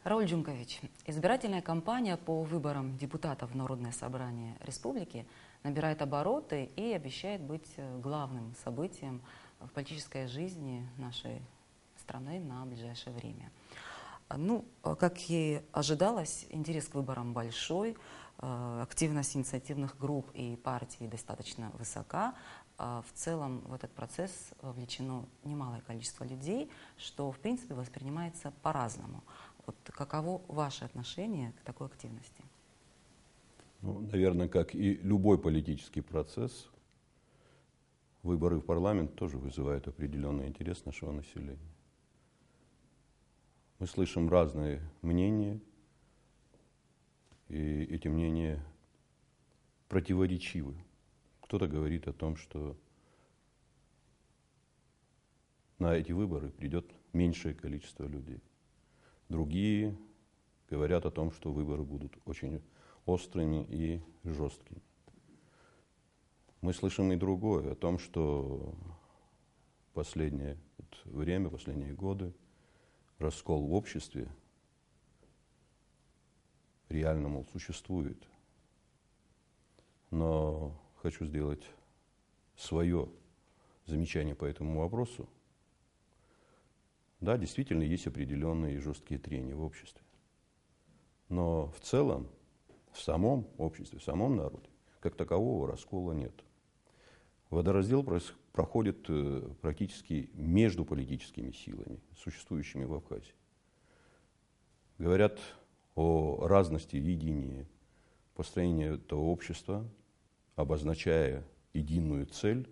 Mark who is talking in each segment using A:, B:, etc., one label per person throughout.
A: Рауль Джункович, избирательная кампания по выборам депутатов в Народное собрание республики набирает обороты и обещает быть главным событием в политической жизни нашей страны на ближайшее время. Как и ожидалось, интерес к выборам большой, активность инициативных групп и партий достаточно высока. В целом в этот процесс вовлечено немалое количество людей, что в принципе воспринимается по-разному. Каково ваше отношение к такой активности?
B: Наверное, как и любой политический процесс, выборы в парламент тоже вызывают определенный интерес нашего населения. Мы слышим разные мнения, и эти мнения противоречивы. Кто-то говорит о том, что на эти выборы придет меньшее количество людей. Другие говорят о том, что выборы будут очень острыми и жесткими. Мы слышим и другое, о том, что в последнее время, последние годы раскол в обществе реально, мол, существует. Но хочу сделать свое замечание по этому вопросу. Да, действительно, есть определенные жесткие трения в обществе. Но в целом, в самом обществе, в самом народе, как такового раскола нет. Водораздел проходит практически между политическими силами, существующими в Абхазии. Говорят о разности видения построения этого общества, обозначая единую цель.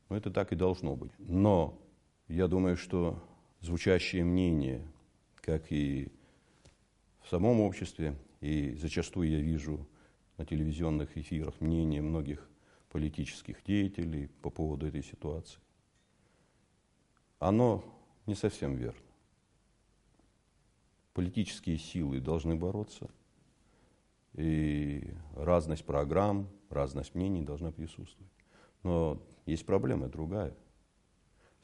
B: Но это так и должно быть. Но я думаю, что звучащие мнения, как и в самом обществе, и зачастую я вижу на телевизионных эфирах мнения многих политических деятелей по поводу этой ситуации, оно не совсем верно. Политические силы должны бороться, и разность программ, разность мнений должна присутствовать. Но есть проблема другая.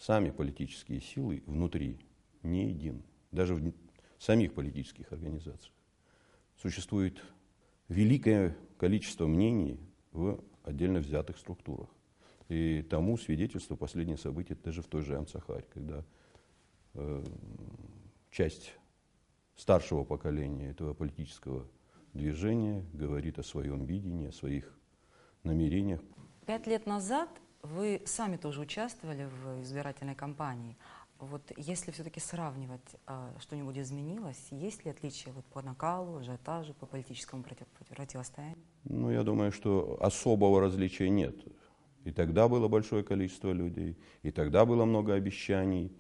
B: Сами политические силы внутри не едины. Даже в самих политических организациях существует великое количество мнений в отдельно взятых структурах. И тому свидетельство последнее событие даже в той же Амцахаре, когда часть старшего поколения этого политического движения говорит о своем видении, о своих намерениях.
A: 5 лет назад вы сами тоже участвовали в избирательной кампании. Если все-таки сравнивать, что-нибудь изменилось, есть ли отличия по накалу, ажиотажу, по политическому противостоянию?
B: Я думаю, что особого различия нет. И тогда было большое количество людей, и тогда было много обещаний,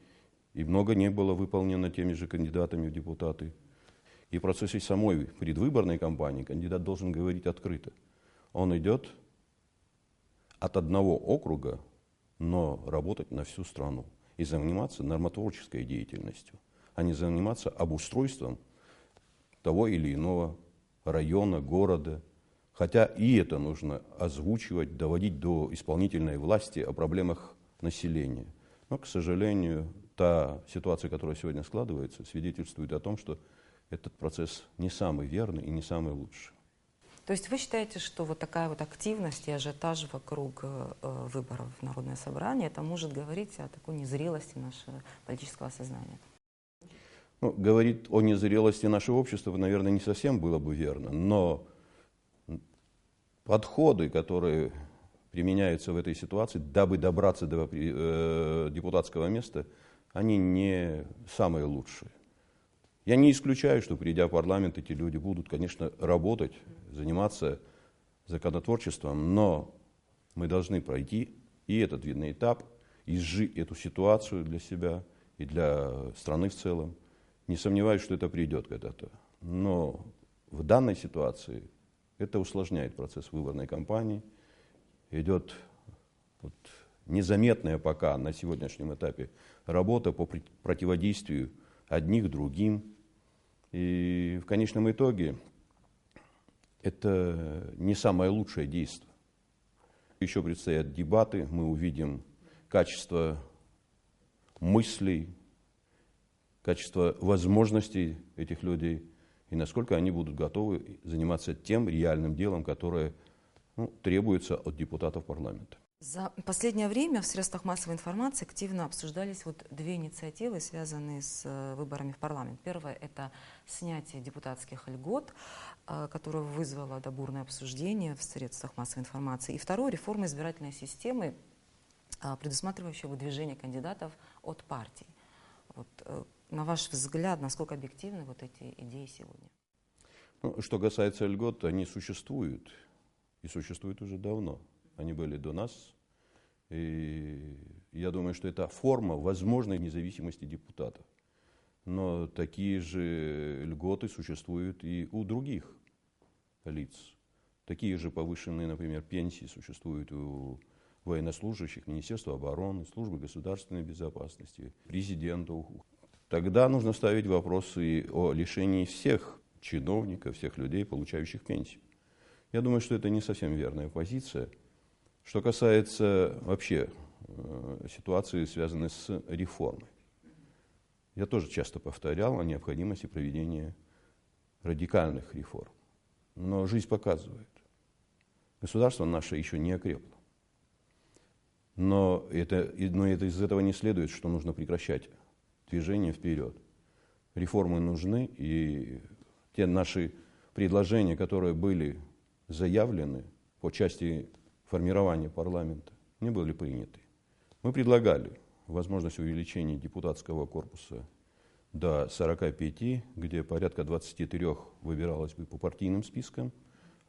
B: и много не было выполнено теми же кандидатами в депутаты. И в процессе самой предвыборной кампании кандидат должен говорить открыто. Он идет от одного округа, но работать на всю страну и заниматься нормотворческой деятельностью, а не заниматься обустройством того или иного района, города. Хотя и это нужно озвучивать, доводить до исполнительной власти о проблемах населения. Но, к сожалению, та ситуация, которая сегодня складывается, свидетельствует о том, что этот процесс не самый верный и не самый лучший.
A: То есть вы считаете, что такая активность и ажиотаж вокруг выборов в Народное собрание, это может говорить о такой незрелости нашего политического сознания?
B: Говорить о незрелости нашего общества, наверное, не совсем было бы верно, но подходы, которые применяются в этой ситуации, дабы добраться до депутатского места, они не самые лучшие. Я не исключаю, что, придя в парламент, эти люди будут, конечно, работать, заниматься законотворчеством, но мы должны пройти и этот видный этап, изжить эту ситуацию для себя и для страны в целом. Не сомневаюсь, что это придет когда-то. Но в данной ситуации это усложняет процесс выборной кампании. Идет незаметная пока на сегодняшнем этапе работа по противодействию одних другим. И в конечном итоге это не самое лучшее действие. Еще предстоят дебаты, мы увидим качество мыслей, качество возможностей этих людей и насколько они будут готовы заниматься тем реальным делом, которое требуется от депутатов парламента.
A: За последнее время в средствах массовой информации активно обсуждались две инициативы, связанные с выборами в парламент. Первое – это снятие депутатских льгот, которое вызвало бурное обсуждение в средствах массовой информации. И второе – реформа избирательной системы, предусматривающая выдвижение кандидатов от партий. На ваш взгляд, насколько объективны эти идеи сегодня?
B: Что касается льгот, они существуют. И существуют уже давно. Они были до нас. И я думаю, что это форма возможной независимости депутатов. Но такие же льготы существуют и у других лиц. Такие же повышенные, например, пенсии существуют у военнослужащих, Министерства обороны, Службы государственной безопасности, президента. Тогда нужно ставить вопросы о лишении всех чиновников, всех людей, получающих пенсию. Я думаю, что это не совсем верная позиция. Что касается вообще ситуации, связанной с реформой. Я тоже часто повторял о необходимости проведения радикальных реформ. Но жизнь показывает. Государство наше еще не окрепло. Но из этого не следует, что нужно прекращать движение вперед. Реформы нужны, и те наши предложения, которые были заявлены по части формирования парламента, не были приняты. Мы предлагали возможность увеличения депутатского корпуса до 45, где порядка 23 выбиралось бы по партийным спискам,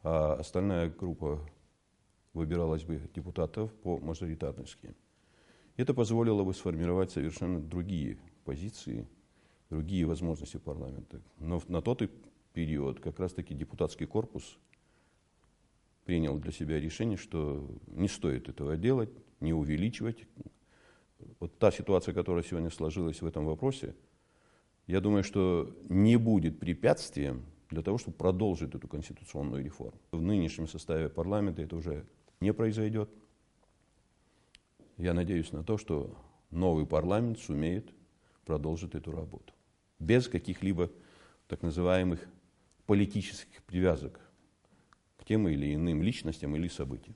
B: а остальная группа выбиралась бы депутатов по мажоритарной схеме. Это позволило бы сформировать совершенно другие позиции, другие возможности парламента. Но на тот период как раз-таки депутатский корпус принял для себя решение, что не стоит этого делать, не увеличивать. Та ситуация, которая сегодня сложилась в этом вопросе, я думаю, что не будет препятствием для того, чтобы продолжить эту конституционную реформу. В нынешнем составе парламента это уже не произойдет. Я надеюсь на то, что новый парламент сумеет продолжить эту работу без каких-либо так называемых политических привязок к тем или иным личностям или событиям.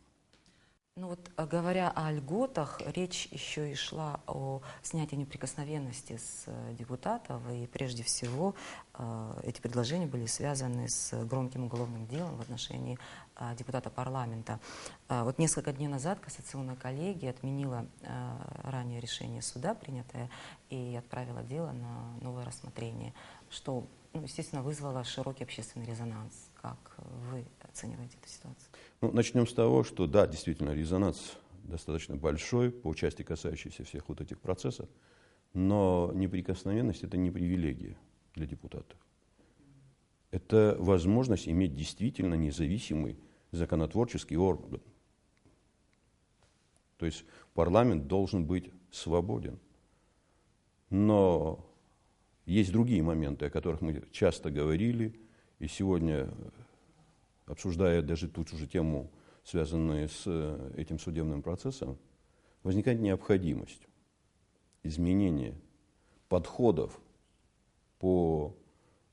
A: Говоря о льготах, речь еще и шла о снятии неприкосновенности с депутатов, и прежде всего эти предложения были связаны с громким уголовным делом в отношении депутата парламента. Несколько дней назад кассационная коллегия отменила ранее решение суда, принятое, и отправила дело на новое рассмотрение, что, естественно, вызвало широкий общественный резонанс. Как вы оцениваете эту ситуацию?
B: Начнем с того, что да, действительно, резонанс достаточно большой по части, касающейся всех этих процессов, но неприкосновенность – это не привилегия для депутатов. Это возможность иметь действительно независимый законотворческий орган. То есть парламент должен быть свободен. Но есть другие моменты, о которых мы часто говорили, и сегодня, обсуждая даже ту же тему, связанную с этим судебным процессом, возникает необходимость изменения подходов по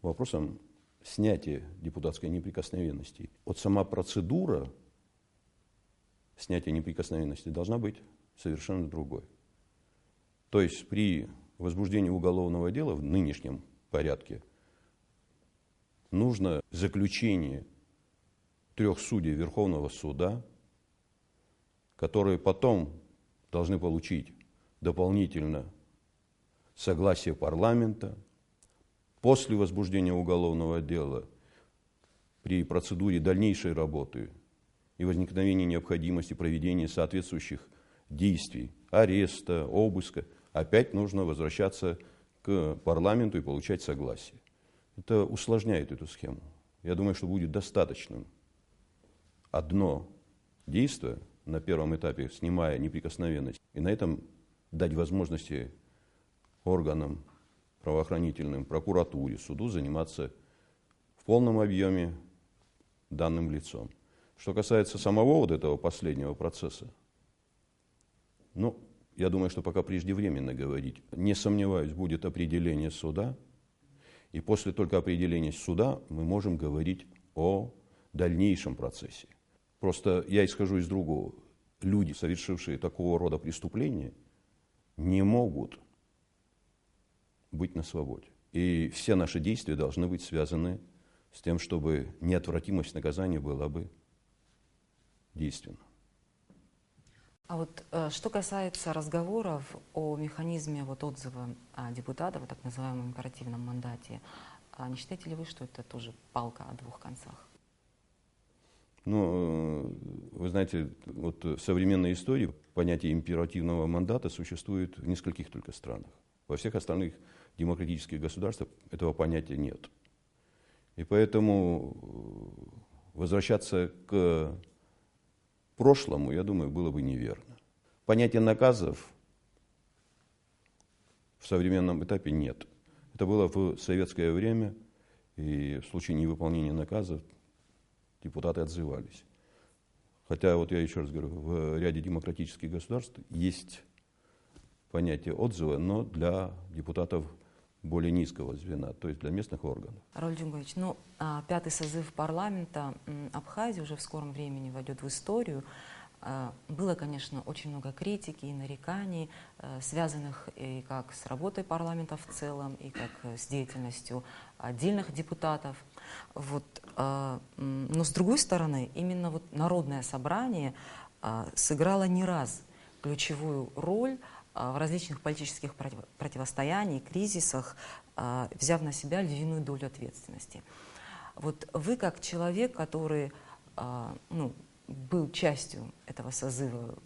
B: вопросам снятия депутатской неприкосновенности. Сама процедура снятия неприкосновенности должна быть совершенно другой. То есть при возбуждении уголовного дела в нынешнем порядке нужно заключение 3 судей Верховного суда, которые потом должны получить дополнительно согласие парламента. После возбуждения уголовного дела, при процедуре дальнейшей работы и возникновения необходимости проведения соответствующих действий, ареста, обыска, опять нужно возвращаться к парламенту и получать согласие. Это усложняет эту схему. Я думаю, что будет достаточным одно действие на первом этапе, снимая неприкосновенность, и на этом дать возможности органам правоохранительным, прокуратуре, суду заниматься в полном объеме данным лицом. Что касается самого этого последнего процесса, я думаю, что пока преждевременно говорить. Не сомневаюсь, будет определение суда, и после только определения суда мы можем говорить о дальнейшем процессе. Просто я исхожу из другого. Люди, совершившие такого рода преступления, не могут быть на свободе. И все наши действия должны быть связаны с тем, чтобы неотвратимость наказания была бы действенна.
A: А вот что касается разговоров о механизме вот отзыва депутатов, о так называемом императивном мандате, не считаете ли вы, что это тоже палка о двух концах?
B: Ну, вы знаете, вот в современной истории понятие императивного мандата существует в нескольких только странах. Во всех остальных демократических государствах этого понятия нет. И поэтому возвращаться к прошлому, я думаю, было бы неверно. Понятия наказов в современном этапе нет. Это было в советское время, и в случае невыполнения наказов депутаты отзывались. Хотя, вот я еще раз говорю, в ряде демократических государств есть понятие отзыва, но для депутатов более низкого звена, то есть для местных органов.
A: Рауль Джумгович, ну, пятый созыв парламента Абхазии уже в скором времени войдет в историю. Было, конечно, очень много критики и нареканий, связанных и как с работой парламента в целом, и как с деятельностью отдельных депутатов. Вот, но с другой стороны, именно вот Народное собрание сыграло не раз ключевую роль в различных политических противостояниях, кризисах, взяв на себя львиную долю ответственности. Вот вы, как человек, который был частью этого созыва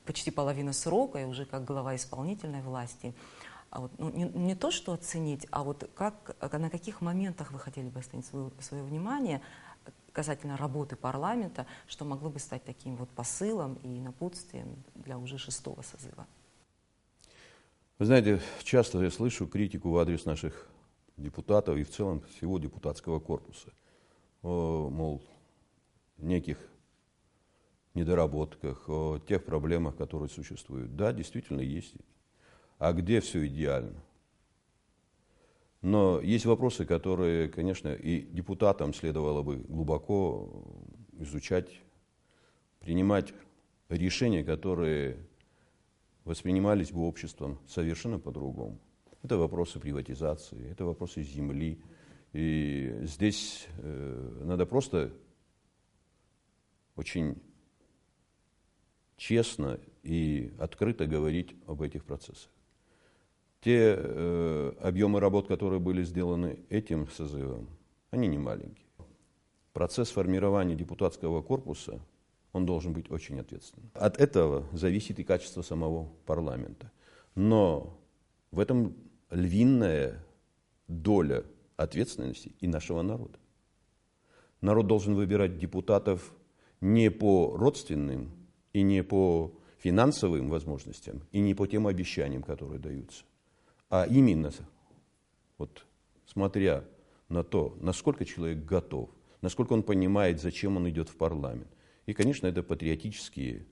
A: почти половину срока, и уже как глава исполнительной власти, не то что оценить, а вот на каких моментах вы хотели бы остановить свое внимание касательно работы парламента, что могло бы стать таким вот посылом и напутствием для уже шестого созыва?
B: Вы знаете, часто я слышу критику в адрес наших депутатов и в целом всего депутатского корпуса о, мол, неких недоработках, о тех проблемах, которые существуют. Да, действительно есть. А где все идеально? Но есть вопросы, которые, конечно, и депутатам следовало бы глубоко изучать, принимать решения, которые воспринимались бы обществом совершенно по-другому. Это вопросы приватизации, это вопросы земли. И здесь надо просто очень честно и открыто говорить об этих процессах. Те объемы работ, которые были сделаны этим созывом, они не маленькие. Процесс формирования депутатского корпуса, он должен быть очень ответственным. От этого зависит и качество самого парламента. Но в этом львиная доля ответственности и нашего народа. Народ должен выбирать депутатов не по родственным и не по финансовым возможностям, и не по тем обещаниям, которые даются, а именно, вот, смотря на то, насколько человек готов, насколько он понимает, зачем он идет в парламент. И, конечно, это патриотические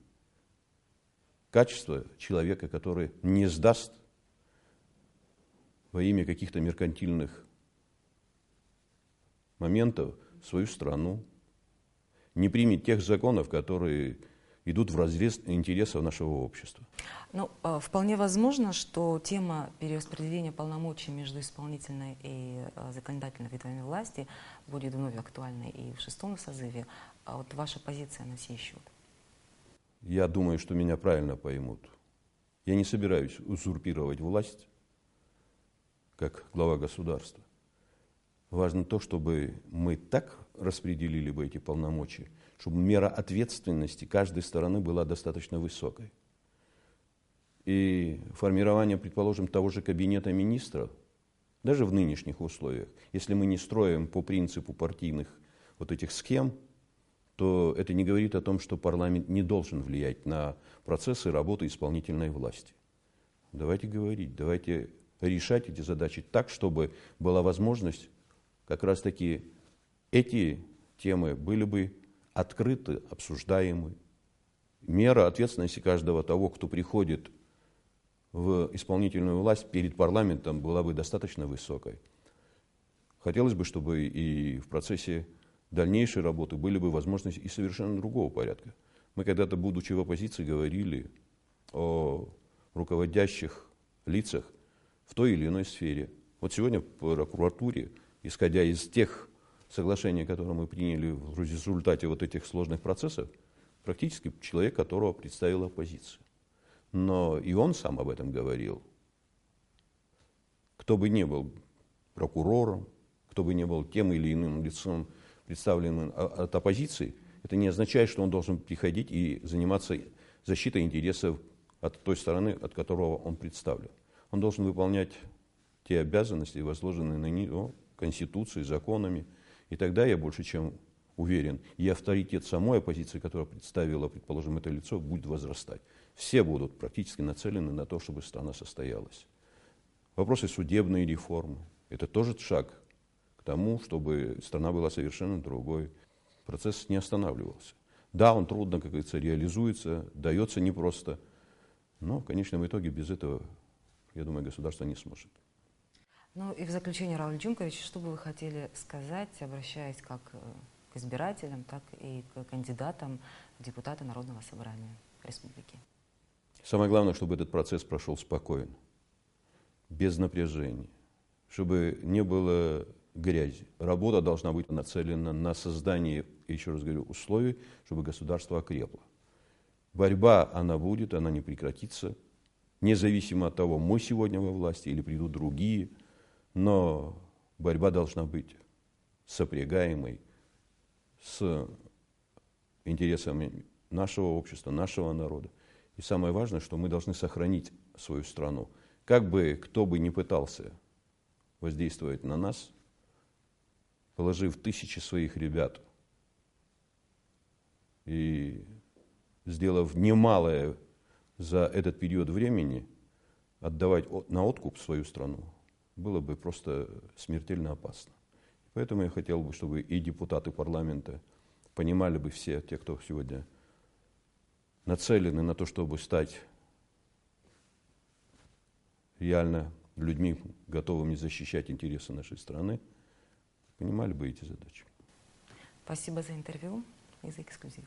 B: качества человека, который не сдаст во имя каких-то меркантильных моментов свою страну, не примет тех законов, которые идут вразрез интересов нашего общества.
A: Ну, вполне возможно, что тема перераспределения полномочий между исполнительной и законодательной ветвями власти будет вновь актуальной и в шестом созыве. А вот ваша позиция на сей счет?
B: Я думаю, что меня правильно поймут. Я не собираюсь узурпировать власть как глава государства. Важно то, чтобы мы так распределили бы эти полномочия, чтобы мера ответственности каждой стороны была достаточно высокой. И формирование, предположим, того же кабинета министров, даже в нынешних условиях, если мы не строим по принципу партийных вот этих схем, то это не говорит о том, что парламент не должен влиять на процессы работы исполнительной власти. Давайте говорить, давайте решать эти задачи так, чтобы была возможность как раз-таки эти темы были бы открыты, обсуждаемы. Мера ответственности каждого того, кто приходит в исполнительную власть перед парламентом была бы достаточно высокой. Хотелось бы, чтобы и в процессе дальнейшей работы были бы возможности и совершенно другого порядка. Мы когда-то, будучи в оппозиции, говорили о руководящих лицах в той или иной сфере. Вот сегодня в прокуратуре, исходя из тех соглашений, которые мы приняли в результате вот этих сложных процессов, практически человек, которого представила оппозиция. Но и он сам об этом говорил. Кто бы ни был прокурором, кто бы ни был тем или иным лицом, представленным от оппозиции, это не означает, что он должен приходить и заниматься защитой интересов от той стороны, от которого он представлен. Он должен выполнять те обязанности, возложенные на него Конституцией, законами. И тогда, я больше чем уверен, и авторитет самой оппозиции, которая представила, предположим, это лицо, будет возрастать. Все будут практически нацелены на то, чтобы страна состоялась. Вопросы судебной реформы – это тоже шаг к тому, чтобы страна была совершенно другой. Процесс не останавливался. Да, он трудно, как говорится, реализуется, дается непросто, но в конечном итоге без этого, я думаю, государство не сможет.
A: Ну и в заключение, Рауль Джумкович, что бы вы хотели сказать, обращаясь как к избирателям, так и к кандидатам в депутаты Народного собрания республики?
B: Самое главное, чтобы этот процесс прошел спокойно, без напряжения, чтобы не было грязи. Работа должна быть нацелена на создание, еще раз говорю, условий, чтобы государство окрепло. Борьба, она будет, она не прекратится, независимо от того, мы сегодня во власти или придут другие, но борьба должна быть сопрягаемой с интересами нашего общества, нашего народа. И самое важное, что мы должны сохранить свою страну. Как бы кто бы ни пытался воздействовать на нас, положив тысячи своих ребят и сделав немалое за этот период времени, отдавать на откуп свою страну было бы просто смертельно опасно. Поэтому я хотел бы, чтобы и депутаты парламента понимали бы все, те, кто сегодня нацелены на то, чтобы стать реально людьми, готовыми защищать интересы нашей страны, понимали бы эти задачи.
A: Спасибо за интервью и за эксклюзив.